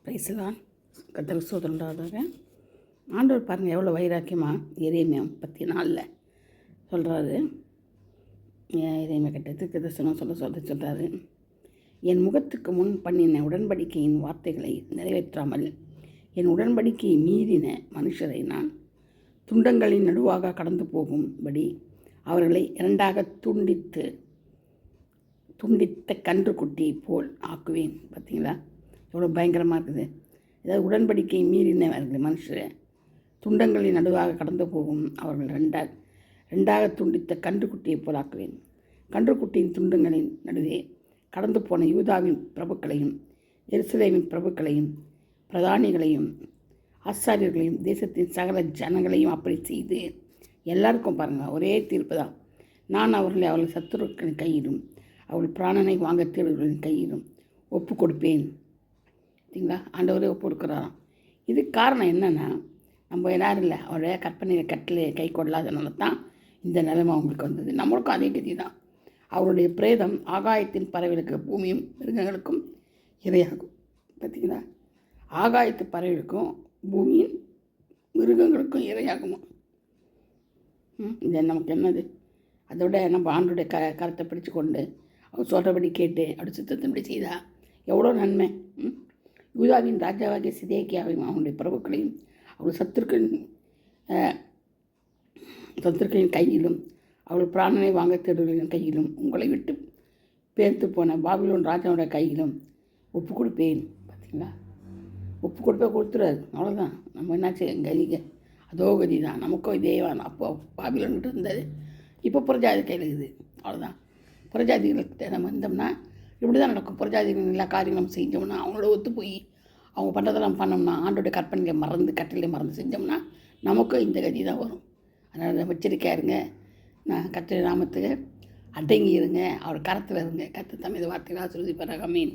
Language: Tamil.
பிரைஸ்லாம் கர்த்தருக்கு ஸ்தோத்திரம் உண்டாவதாக. ஆண்டவர் பாருங்கள் எவ்வளோ வைராக்கியமாக எரேமியா 34 சொல்கிறாரு. எரேமியா கிட்ட தீர்க்கதரிசனம் சொல்கிறாரு. என் முகத்துக்கு முன் பண்ணின உடன்படிக்கையின் வார்த்தைகளை நிறைவேற்றாமல் என் உடன்படிக்கையை மீறின மனுஷரை நான் துண்டங்களின் நடுவாக கடந்து போகும்படி அவர்களை இரண்டாக துண்டித்த கன்றுக்குட்டியை போல் ஆக்குவேன். பார்த்தீங்களா எவ்வளோ பயங்கரமாக இருக்குது. ஏதாவது உடன்படிக்கை மீறினவர்கள் மனுஷர் துண்டங்களின் நடுவாக கடந்து போகும் அவர்கள் ரெண்டாக துண்டித்த கன்றுக்குட்டியை போல் ஆக்குவேன். கன்றுக்குட்டியின் துண்டங்களின் நடுவே கடந்து போன யூதாவின் பிரபுக்களையும் எருசலேமின் பிரபுக்களையும் பிரதானிகளையும் ஆசாரியர்களையும் தேசத்தின் சகல ஜனங்களையும் அப்படி செய்து எல்லாருக்கும் பாருங்கள் ஒரே தீர்ப்பு தான். நான் அவர்கள் சத்துருக்களின் கையிலும் அவள் பிராணனை வாங்க தேடுகளின் கையிலும் ஒப்பு கொடுப்பேன். சரிங்களா? ஆண்டவரே ஒப்பு கொடுக்குறாராம். இது காரணம் என்னென்னா, நம்ம யாரும் இல்லை, அவருடைய கற்பனையை கட்டளையை கை கொள்ளாதனால தான் இந்த நிலைமை அவங்களுக்கு வந்தது. நம்மளுக்கும் அதே கதி தான். அவருடைய பிரேதம் ஆகாயத்தின் பறவைகளுக்கு பூமியும் மிருகங்களுக்கும் இரையாகும். பார்த்தீங்களா? ஆகாயத்து பறவைகளுக்கும் பூமியின் மிருகங்களுக்கும் இரையாகுமா? இது நமக்கு என்னது? அதோட நம்ம ஆண்டுடைய கரத்தை பிடிச்சு கொண்டு அவர் சொல்கிறபடி கேட்டு அப்படி சித்தத்தின்படி செய்தால் எவ்வளோ நன்மை. யூதாவின் ராஜாவாகிய சிதேக்கியாவையும் அவனுடைய பிரபுக்களையும் அவள் சத்துருக்களின் கையிலும் அவள் பிராணனை வாங்க தேடுகளின் கையிலும் உங்களை விட்டு பேர்த்து போன பாபிலோன் ராஜாவோட கையிலும் ஒப்பு கொடுப்பேன். பார்த்தீங்களா? ஒப்பு கொடுத்துறாரு. அவ்வளோதான். நம்ம என்னாச்சு கதிக அதோ கதி தான். நமக்கும் இதேவான். அப்போ பாபிலோன்கிட்ட இருந்தது, இப்போ புறஜாதி கையில் இருக்குது. அவ்வளோதான். புறஜாதிகளுக்கு நம்ம இருந்தோம்னா இப்படி தான் நடக்கும். புறஜாதிகள் எல்லா காரியங்களும் செஞ்சோம்னா அவங்களோட ஒத்து போய் அவங்க பண்ணுறதெல்லாம் பண்ணோம்னா ஆண்டோடைய கற்பனையை மறந்து கட்டளையை மறந்து செஞ்சோம்னா நமக்கும் இந்த கதி தான் வரும். அதனால் எச்சரிக்கையாக இருங்க. நான் கர்த்தருடைய நாமத்துக்கு அடங்கி இருங்க. அவர் கரத்தில் இருங்க. கர்த்தர் தம் இந்த வார்த்தைகளை ஆசீர்வதிப்பாராக. ஆமென்.